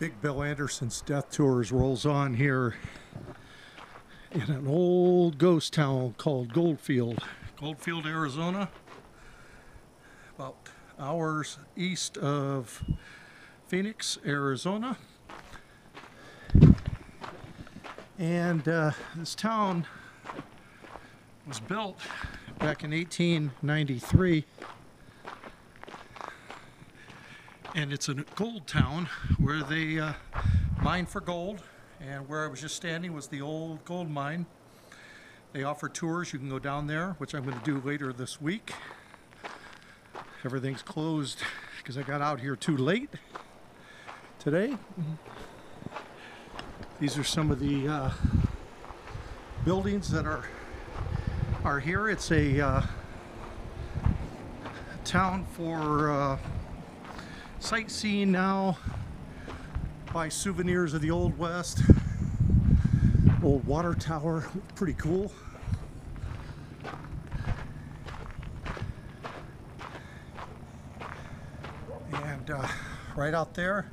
Big Bill Anderson's Death Tours rolls on here in an old ghost town called Goldfield, Arizona, about hours east of Phoenix, Arizona. And this town was built back in 1893. And it's a gold town where they mine for gold, and where I was just standing was the old gold mine. They offer tours. You can go down there, which I'm going to do later this week. Everything's closed because I got out here too late today. These are some of the buildings that are here. It's a town for sightseeing now, buy souvenirs of the Old West. Old water tower, pretty cool. And right out there,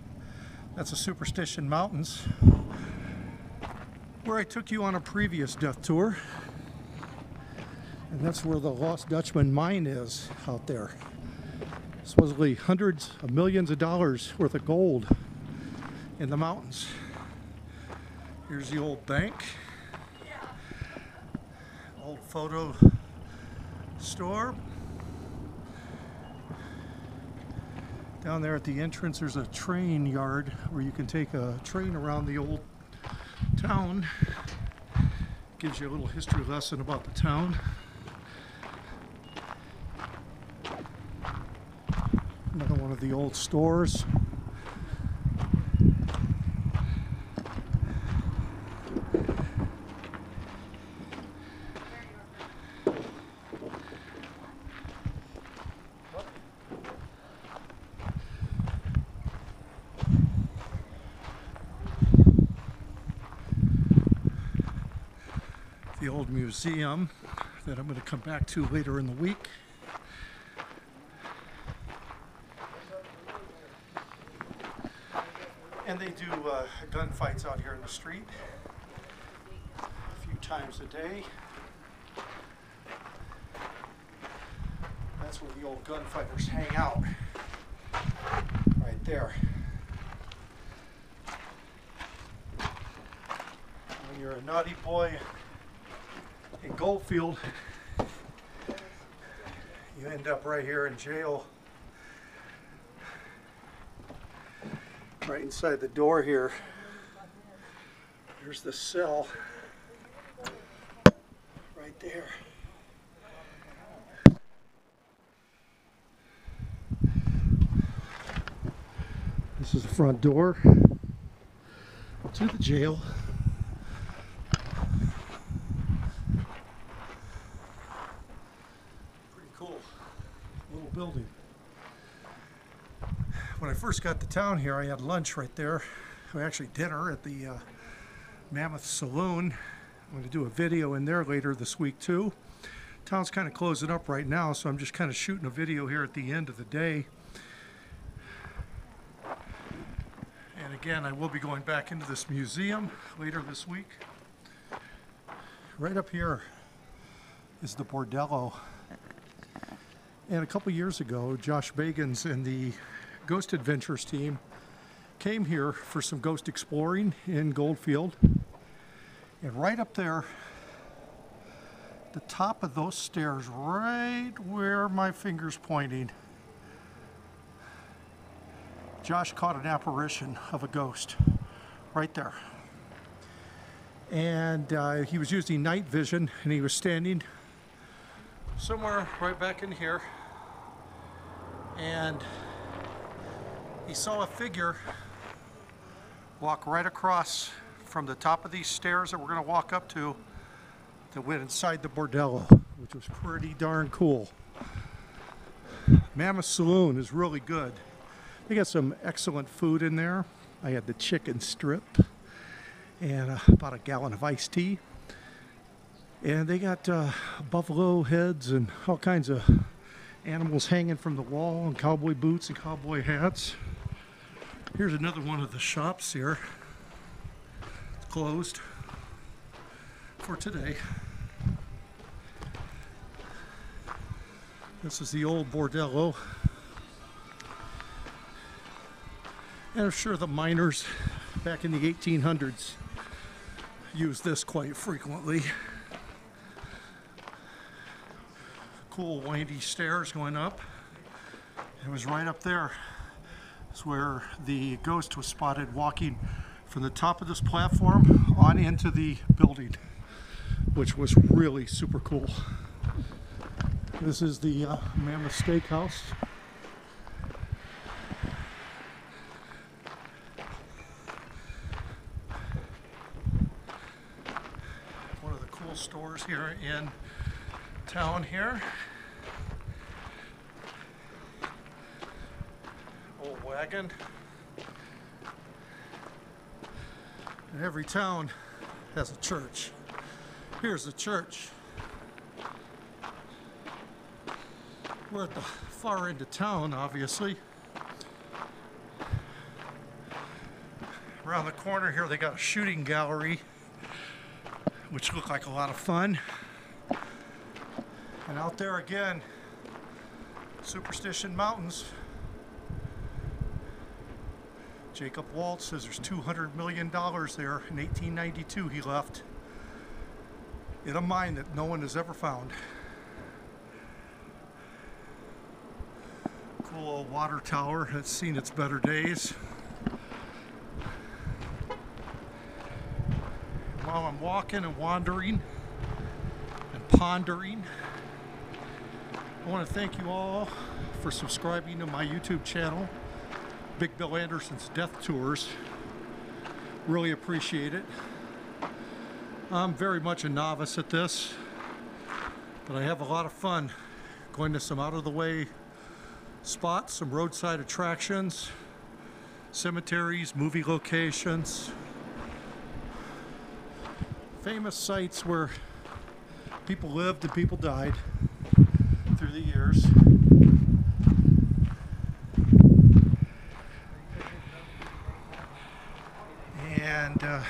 that's the Superstition Mountains, where I took you on a previous death tour. And that's where the Lost Dutchman mine is out there. Supposedly hundreds of millions of dollars worth of gold in the mountains. Here's the old bank, old photo store. Down there at the entrance there's a train yard where you can take a train around the old town. Gives you a little history lesson about the town. Another one of the old stores. The old museum that I'm going to come back to later in the week. And they do gunfights out here in the street a few times a day. That's where the old gunfighters hang out, right there. When you're a naughty boy in Goldfield, you end up right here in jail. Right inside the door here, there's the cell right there. This is the front door to the jail. Pretty cool little building. When I first got to town here, I had lunch right there. Actually dinner at the Mammoth Saloon. I'm going to do a video in there later this week too. Town's kind of closing up right now, so I'm just kind of shooting a video here at the end of the day. And again, I will be going back into this museum later this week. Right up here is the Bordello. And a couple years ago, Josh Bagans and the Ghost Adventures team came here for some ghost exploring in Goldfield. And right up there, the top of those stairs, right where my finger's pointing, Josh caught an apparition of a ghost right there. And he was using night vision, and he was standing somewhere right back in here. And he saw a figure walk right across from the top of these stairs that we're going to walk up to that went inside the Bordello, which was pretty darn cool. Mammoth Saloon is really good. They got some excellent food in there. I had the chicken strip and about a gallon of iced tea. And they got buffalo heads and all kinds of animals hanging from the wall, and cowboy boots and cowboy hats. Here's another one of the shops here. It's closed for today. This is the old bordello. And I'm sure the miners back in the 1800s used this quite frequently. Cool windy stairs going up. It was right up there. It's where the ghost was spotted walking from the top of this platform on into the building, which was really super cool. This is the Mammoth Steakhouse. One of the cool stores here in town here. Old wagon. And every town has a church. Here's the church. We're at the far end of town, obviously. Around the corner here, they got a shooting gallery, which looked like a lot of fun. And out there again, Superstition Mountains. Jacob Walt says there's $200 million there. In 1892 he left in a mine that no one has ever found. Cool old water tower that's seen its better days. While I'm walking and wandering and pondering, I want to thank you all for subscribing to my YouTube channel, Big Bill Anderson's Death Tours. Really appreciate it. I'm very much a novice at this, but I have a lot of fun going to some out-of-the-way spots, some roadside attractions, cemeteries, movie locations, famous sites where people lived and people died through the years. And I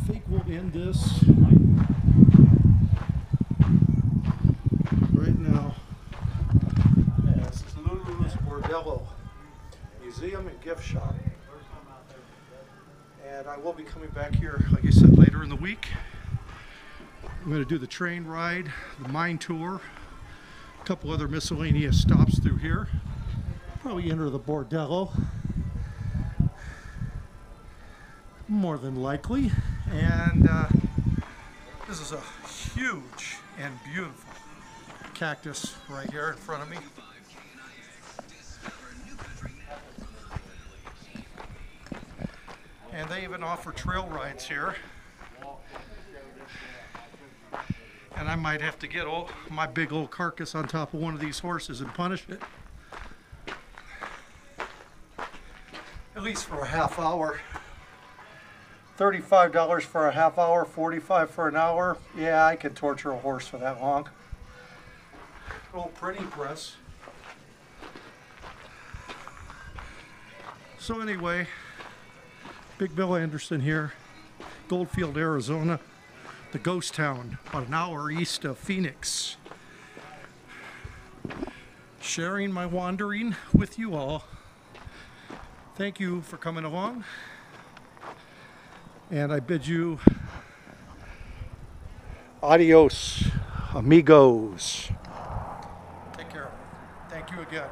think we'll end this right now. Yeah, this is Lulu's Bordello Museum and Gift Shop. And I will be coming back here, like I said, later in the week. I'm going to do the train ride, the mine tour, a couple other miscellaneous stops through here. Probably enter the bordello, more than likely. And this is a huge and beautiful cactus right here in front of me. And they even offer trail rides here. And I might have to get my big old carcass on top of one of these horses and punish it. At least for a half hour. $35 for a half hour, $45 for an hour. Yeah, I can torture a horse for that long. Little printing press. So anyway, Big Bill Anderson here, Goldfield, Arizona. The ghost town, about an hour east of Phoenix. Sharing my wandering with you all. Thank you for coming along. And I bid you adios, amigos. Take care. Thank you again.